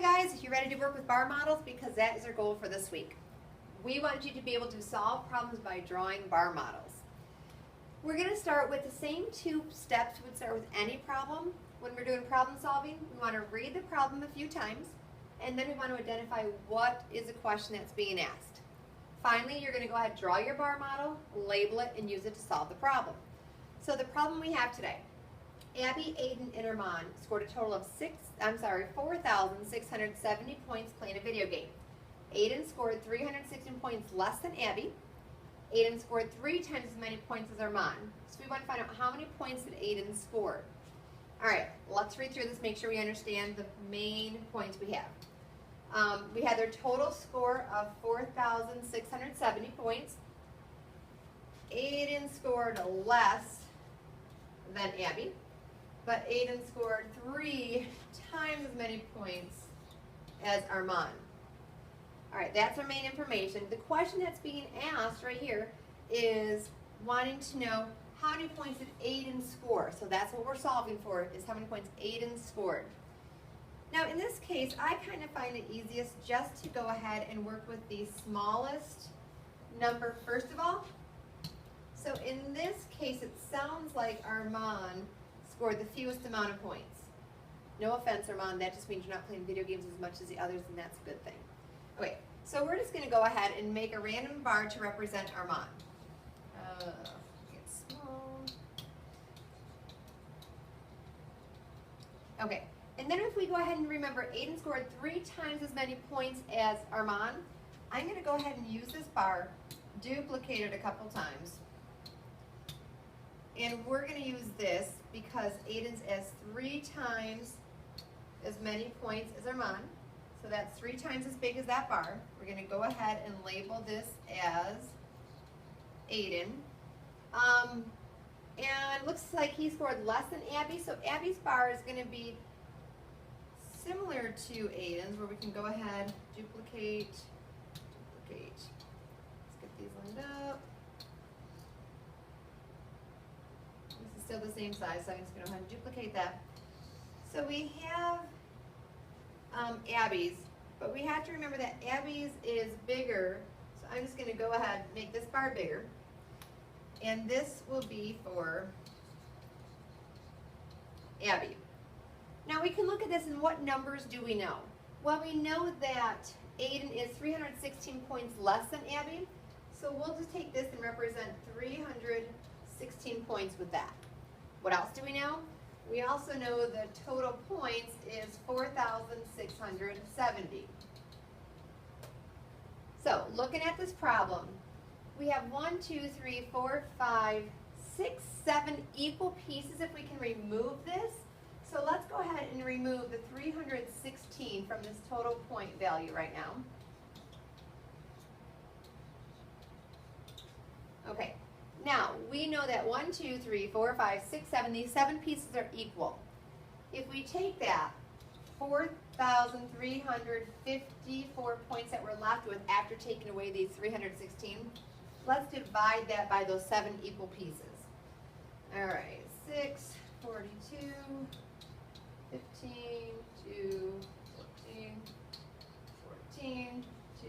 guys, you ready to work with bar models? Because that is our goal for this week. We want you to be able to solve problems by drawing bar models. We're going to start with the same two steps we would start with any problem. When we're doing problem solving, we want to read the problem a few times, and then we want to identify what is the question that's being asked. Finally, you're going to go ahead and draw your bar model, label it, and use it to solve the problem. So the problem we have today, Abby, Aiden, and Armand scored a total of 4,670 points playing a video game. Aiden scored 316 points less than Abby. Aiden scored 3 times as many points as Armand. So we want to find out how many points did Aiden score. All right, let's read through this, make sure we understand the main points we have. We had their total score of 4,670 points. Aiden scored less than Abby, but Aiden scored 3 times as many points as Armand. All right, that's our main information. The question that's being asked right here is wanting to know how many points did Aiden score. So that's what we're solving for, is how many points Aiden scored. Now in this case, I kind of find it easiest just to go ahead and work with the smallest number first of all. So in this case, it sounds like Armand scored the fewest amount of points. No offense, Armand, that just means you're not playing video games as much as the others, and that's a good thing. Okay, so we're just going to go ahead and make a random bar to represent Armand. Get small. Okay, and then if we go ahead and remember Aiden scored 3 times as many points as Armand, I'm going to go ahead and use this bar, duplicate it a couple times. And we're going to use this because Aiden's as 3 times as many points as Armand. So that's 3 times as big as that bar. We're going to go ahead and label this as Aiden. And it looks like he scored less than Abby, so Abby's bar is going to be similar to Aiden's, where we can go ahead, duplicate. Let's get these lined up. This is still the same size, so I'm just going to go ahead and duplicate that. So we have Abby's, but we have to remember that Abby's is bigger, so I'm just going to go ahead and make this bar bigger, and this will be for Abby. Now we can look at this, and what numbers do we know? Well, we know that Aiden is 316 points less than Abby, so we'll just take this and represent 316 points with that. What else do we know? We also know the total points is 4,670. So looking at this problem, we have 1, 2, 3, 4, 5, 6, 7 equal pieces if we can remove this. So let's go ahead and remove the 316 from this total point value right now. Okay. Now, we know that 1, 2, 3, 4, 5, 6, 7, these 7 pieces are equal. If we take that 4,354 points that we're left with after taking away these 316, let's divide that by those 7 equal pieces. All right, 6, 42, 15, 2, 14, 14, 2.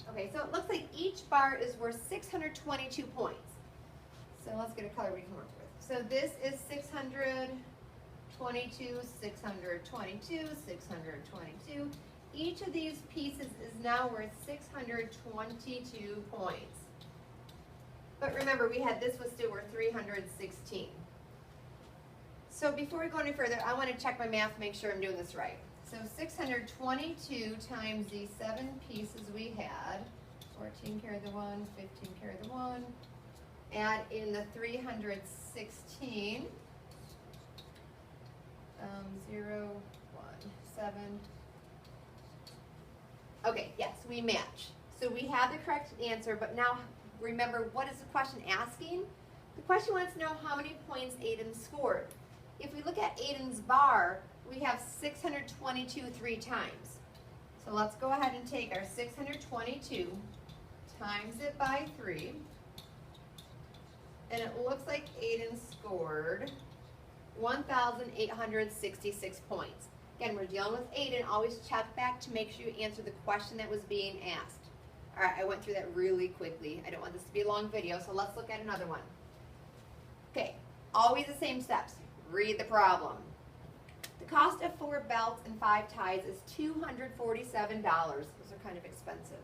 Okay, so it looks like each bar is worth 622 points. So let's get a color we can work with. So this is 622, 622, 622. Each of these pieces is now worth 622 points. But remember, we had this was still worth 316. So before we go any further, I want to check my math, make sure I'm doing this right. So 622 times the 7 pieces we had, 14 carry the 1, 15 carry the 1, add in the 316, 0, 1, 7. Okay, yes, we match. So we have the correct answer, but now remember, what is the question asking? The question wants to know how many points Aiden scored. If we look at Aiden's bar, we have 622 3 times. So let's go ahead and take our 622, times it by 3, and it looks like Aiden scored 1,866 points. Again, we're dealing with Aiden. Always check back to make sure you answer the question that was being asked. All right, I went through that really quickly. I don't want this to be a long video, so let's look at another one. Okay, always the same steps. Read the problem. The cost of 4 belts and 5 ties is $247. Those are kind of expensive.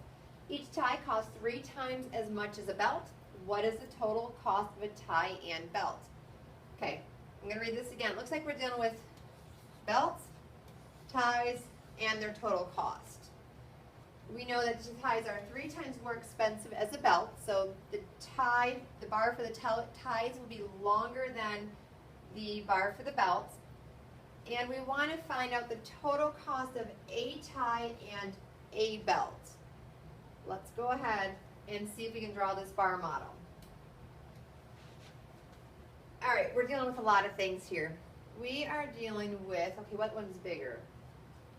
Each tie costs 3 times as much as a belt. What is the total cost of a tie and belt? Okay, I'm going to read this again. It looks like we're dealing with belts, ties, and their total cost. We know that the ties are 3 times more expensive as a belt, so the bar for the ties will be longer than the bar for the belts. And we want to find out the total cost of a tie and a belt. Let's go ahead and see if we can draw this bar model. All right, we're dealing with a lot of things here. We are dealing with, okay, what one's bigger?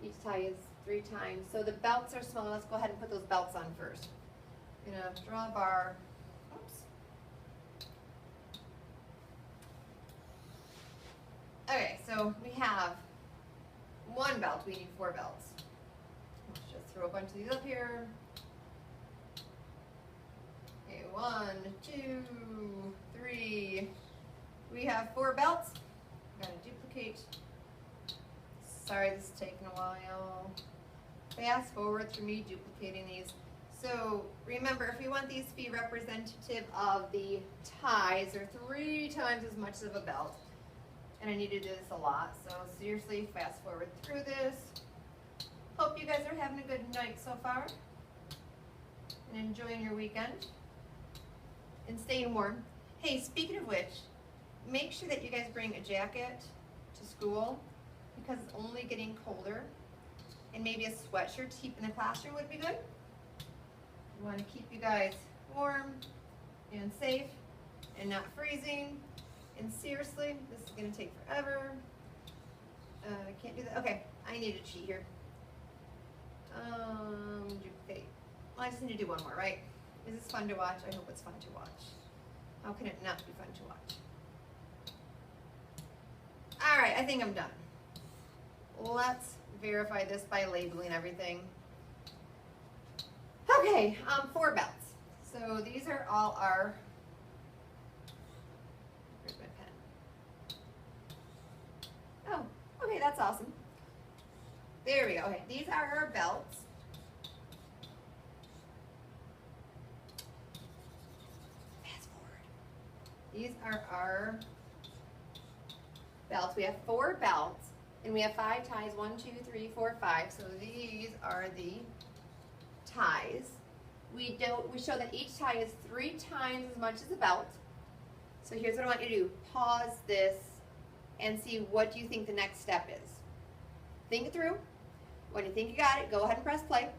Each tie is 3 times. So the belts are smaller. Let's go ahead and put those belts on first. I'm going to draw a bar. Oops. Okay, so we have 1 belt. We need 4 belts. Let's just throw a bunch of these up here. Okay, 1, 2, 3. We have 4 belts. I'm going to duplicate. Sorry, this is taking a while. Fast forward through me duplicating these. So remember, if we want these to be representative of the ties, they're 3 times as much of a belt. And I need to do this a lot, so seriously, fast forward through this. Hope you guys are having a good night so far and enjoying your weekend and staying warm. Hey, speaking of which, make sure that you guys bring a jacket to school because it's only getting colder, and maybe a sweatshirt to keep in the classroom would be good. We want to keep you guys warm and safe and not freezing. And seriously, this is going to take forever. I can't do that. Okay, I need to cheat here. Duplicate. Well, I just need to do one more, right? Is this fun to watch? I hope it's fun to watch. How can it not be fun to watch? All right, I think I'm done. Let's verify this by labeling everything. Okay, 4 belts. So these are all our, where's my pen? Oh, okay, that's awesome. There we go. Okay, these are our belts. Fast forward. These are our belts. We have 4 belts, and we have 5 ties. 1, 2, 3, 4, 5. So these are the ties. We show that each tie is 3 times as much as a belt. So here's what I want you to do. Pause this and see what do you think the next step is. Think it through. When you think you got it, go ahead and press play.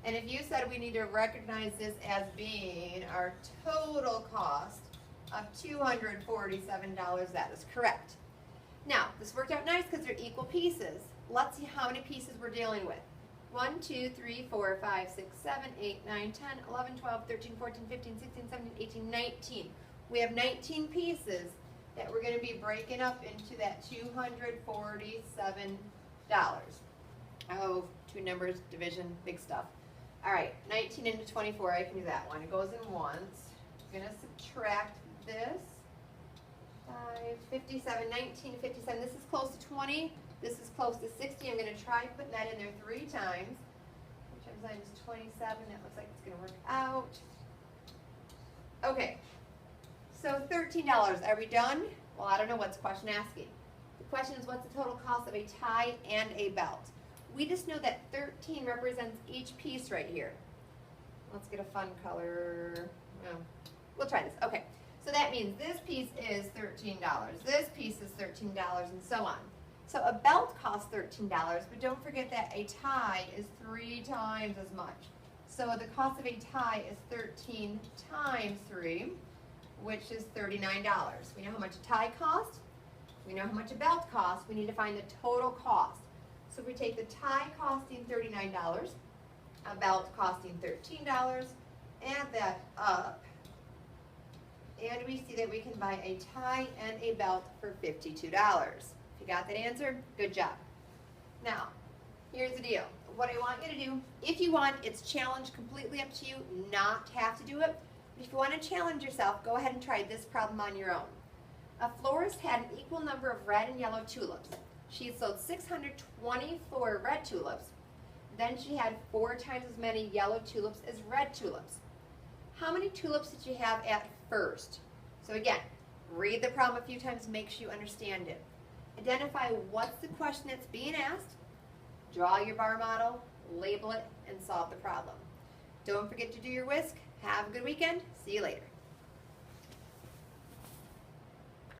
And if you said we need to recognize this as being our total cost of $247, that is correct. Now, this worked out nice because they're equal pieces. Let's see how many pieces we're dealing with. 1, 2, 3, 4, 5, 6, 7, 8, 9, 10, 11, 12, 13, 14, 15, 16, 17, 18, 19. We have 19 pieces that we're going to be breaking up into that $247. Oh, 2 numbers, division, big stuff. All right, 19 into 24, I can do that one. It goes in once. I'm going to subtract this. 5, 57, 19, 57. This is close to 20. This is close to 60. I'm going to try putting that in there 3 times. 3 times 9 is 27. That looks like it's going to work out. Okay. So $13. Are we done? Well, I don't know what's the question asking. The question is, what's the total cost of a tie and a belt? We just know that 13 represents each piece right here. Let's get a fun color. Oh, we'll try this. Okay. So that means this piece is $13. This piece is $13, and so on. So a belt costs $13, but don't forget that a tie is 3 times as much. So the cost of a tie is 13 times 3, which is $39. We know how much a tie costs. We know how much a belt costs. We need to find the total cost. So if we take the tie costing $39, a belt costing $13, add that up, and we see that we can buy a tie and a belt for $52. If you got that answer, good job. Now, here's the deal. What I want you to do, if you want, it's challenge completely up to you, not have to do it. But if you want to challenge yourself, go ahead and try this problem on your own. A florist had an equal number of red and yellow tulips. She sold 624 red tulips. Then she had 4 times as many yellow tulips as red tulips. How many tulips did she have at first? So again, read the problem a few times, make sure you understand it. Identify what's the question that's being asked, draw your bar model, label it, and solve the problem. Don't forget to do your whisk. Have a good weekend. See you later.